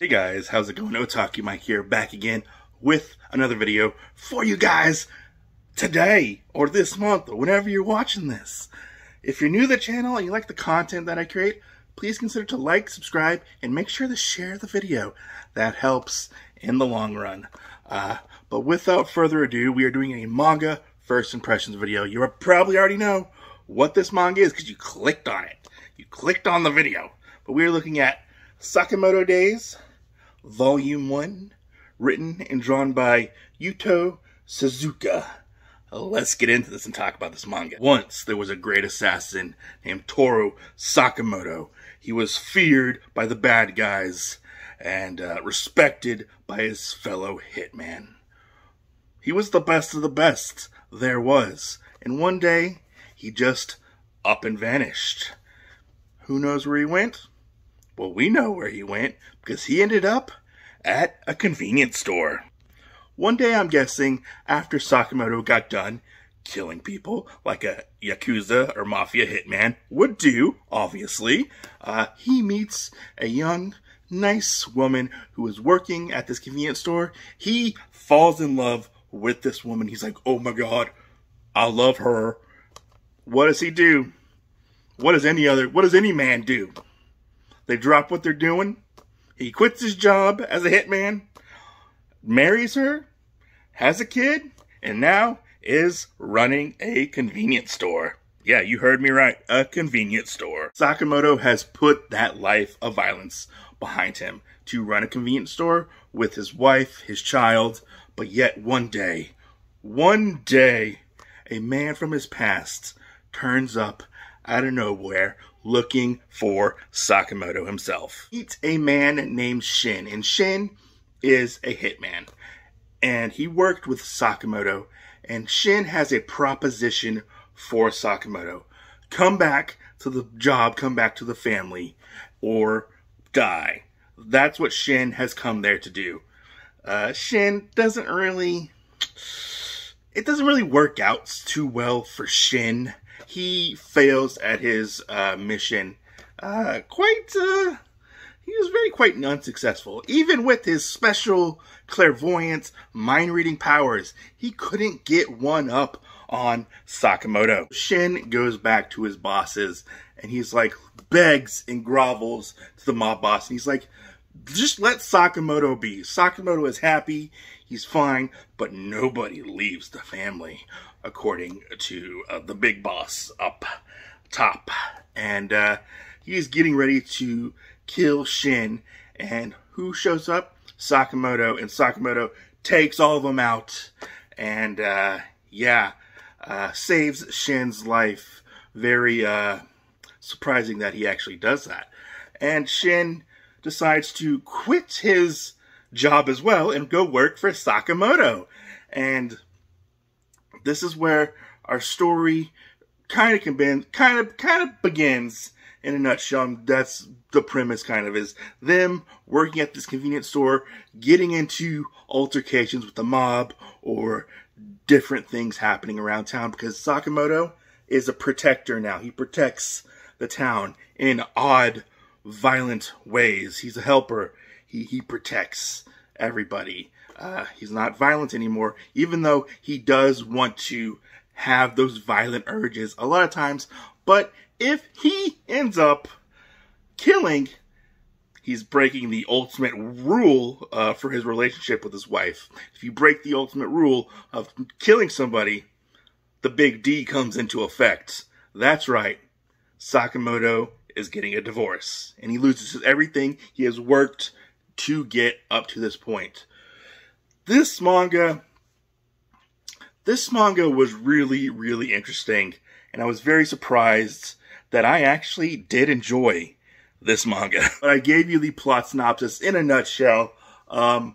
Hey guys, how's it going? Otaku Mike here, back again with another video for you guys today, or this month, or whenever you're watching this. If you're new to the channel and you like the content that I create, please consider to like, subscribe, and make sure to share the video. That helps in the long run. But without further ado, we are doing a manga first impressions video. You probably already know what this manga is because you clicked on it. You clicked on the video. But we are looking at Sakamoto Days, Volume 1, written and drawn by Yuto Suzuki. Let's get into this and talk about this manga. Once there was a great assassin named Taro Sakamoto. He was feared by the bad guys and respected by his fellow hitman. He was the best of the best there was. And one day, he just up and vanished. Who knows where he went? Well, we know where he went, because he ended up at a convenience store. One day, I'm guessing, after Sakamoto got done killing people, like a Yakuza or Mafia hitman would do, obviously, he meets a young, nice woman who is working at this convenience store. He falls in love with this woman. He's like, oh my god, I love her. What does he do? What does any man do? They drop what they're doing. He quits his job as a hitman, marries her, has a kid, and now is running a convenience store. Yeah, you heard me right, a convenience store. Sakamoto has put that life of violence behind him to run a convenience store with his wife, his child, but yet one day, a man from his past turns up out of nowhere looking for Sakamoto himself. Meets a man named Shin, and Shin is a hitman. And he worked with Sakamoto, and Shin has a proposition for Sakamoto. Come back to the job, come back to the family, or die. That's what Shin has come there to do. Shin doesn't really work out too well for Shin. He fails at his mission he was quite unsuccessful. Even with his special clairvoyance, mind-reading powers, he couldn't get one up on Sakamoto. Shin goes back to his bosses, and he's like, begs and grovels to the mob boss, and he's like, just let Sakamoto be. Sakamoto is happy, he's fine, but nobody leaves the family, according to the big boss up top. And he's getting ready to kill Shin, and who shows up? Sakamoto, and Sakamoto takes all of them out, and saves Shin's life. Very surprising that he actually does that. And Shin decides to quit his job as well and go work for Sakamoto. And this is where our story kind of begins. In a nutshell, that's the premise kind of is them working at this convenience store, getting into altercations with the mob or different things happening around town, because Sakamoto is a protector now. He protects the town in odd, violent ways. He's a helper. He protects everybody. He's not violent anymore, even though he does want to have those violent urges a lot of times. But if he ends up killing, he's breaking the ultimate rule for his relationship with his wife. If you break the ultimate rule of killing somebody, the big D comes into effect. That's right. Sakamoto is getting a divorce, and he loses everything he has worked to get up to this point. This manga was really, really interesting, and I was very surprised that I actually did enjoy this manga. But I gave you the plot synopsis in a nutshell, because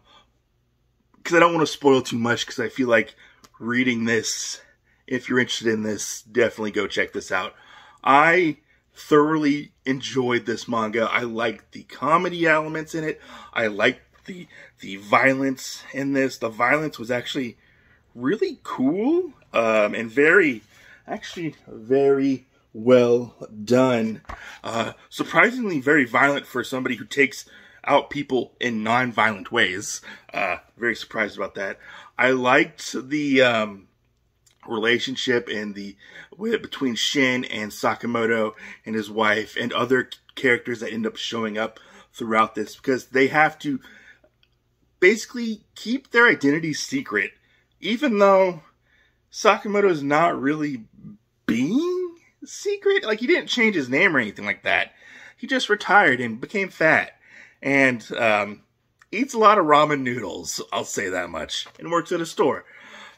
I don't want to spoil too much, because I feel like reading this, if you're interested in this, definitely go check this out. I thoroughly enjoyed this manga. I liked the comedy elements in it. I liked the violence in this. The violence was actually really cool, and very well done. Surprisingly very violent for somebody who takes out people in non-violent ways. Very surprised about that. I liked the relationship and between Shin and Sakamoto and his wife and other characters that end up showing up throughout this, because they have to basically keep their identity secret, even though Sakamoto is not really being secret. Like, he didn't change his name or anything like that. He just retired and became fat and eats a lot of ramen noodles, I'll say that much, and works at a store.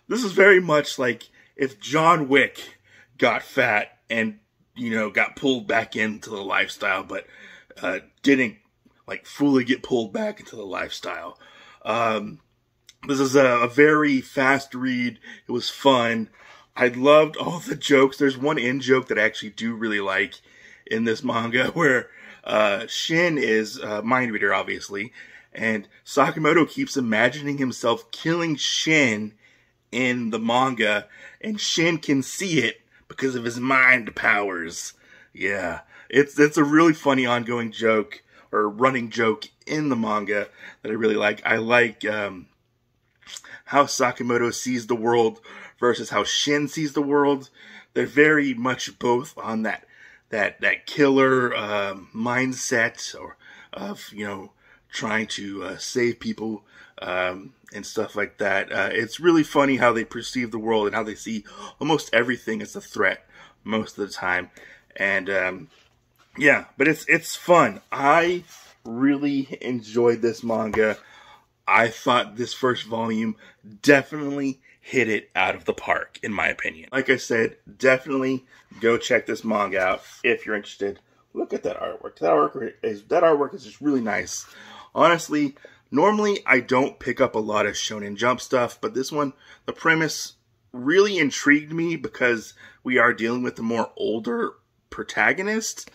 This is very much like if John Wick got fat and, you know, got pulled back into the lifestyle, but didn't, like, fully get pulled back into the lifestyle. This is a very fast read. It was fun. I loved all the jokes. There's one in-joke that I actually do really like in this manga where Shin is a mind reader, obviously, and Sakamoto keeps imagining himself killing Shin in the manga, and Shin can see it because of his mind powers. Yeah, it's a really funny ongoing joke, or running joke in the manga that I really like. I like how Sakamoto sees the world versus how Shin sees the world. They're very much both on that killer mindset, or of, you know, trying to save people and stuff like that. It's really funny how they perceive the world and how they see almost everything as a threat most of the time. And yeah, but it's fun. I really enjoyed this manga. I thought this first volume definitely hit it out of the park, in my opinion. Like I said, definitely go check this manga out if you're interested. Look at that artwork. That artwork is just really nice. Honestly, normally I don't pick up a lot of Shonen Jump stuff, but this one, the premise really intrigued me because we are dealing with a more older protagonist.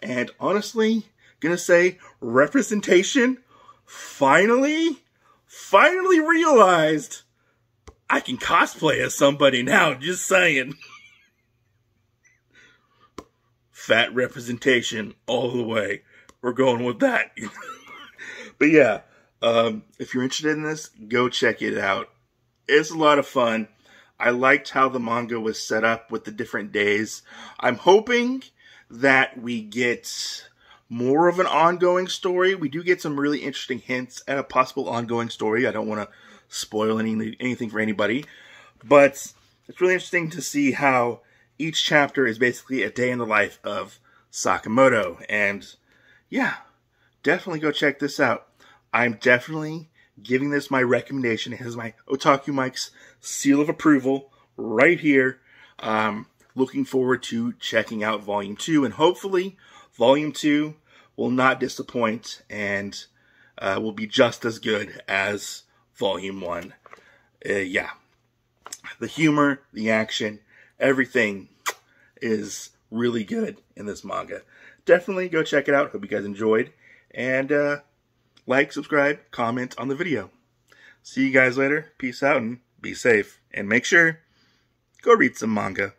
And honestly, gonna say, representation, finally realized I can cosplay as somebody now, just saying. Fat representation all the way. We're going with that. But yeah, if you're interested in this, go check it out. It's a lot of fun. I liked how the manga was set up with the different days. I'm hoping that we get more of an ongoing story. We do get some really interesting hints at a possible ongoing story. I don't want to spoil anything for anybody, but it's really interesting to see how each chapter is basically a day in the life of Sakamoto. And yeah, definitely go check this out. I'm definitely giving this my recommendation. It has my Otaku Mike's seal of approval right here. Looking forward to checking out Volume 2, and hopefully Volume 2 will not disappoint and will be just as good as Volume 1. Yeah. The humor, the action, everything is really good in this manga. Definitely go check it out. Hope you guys enjoyed. And like, subscribe, comment on the video. See you guys later. Peace out and be safe. And make sure, go read some manga.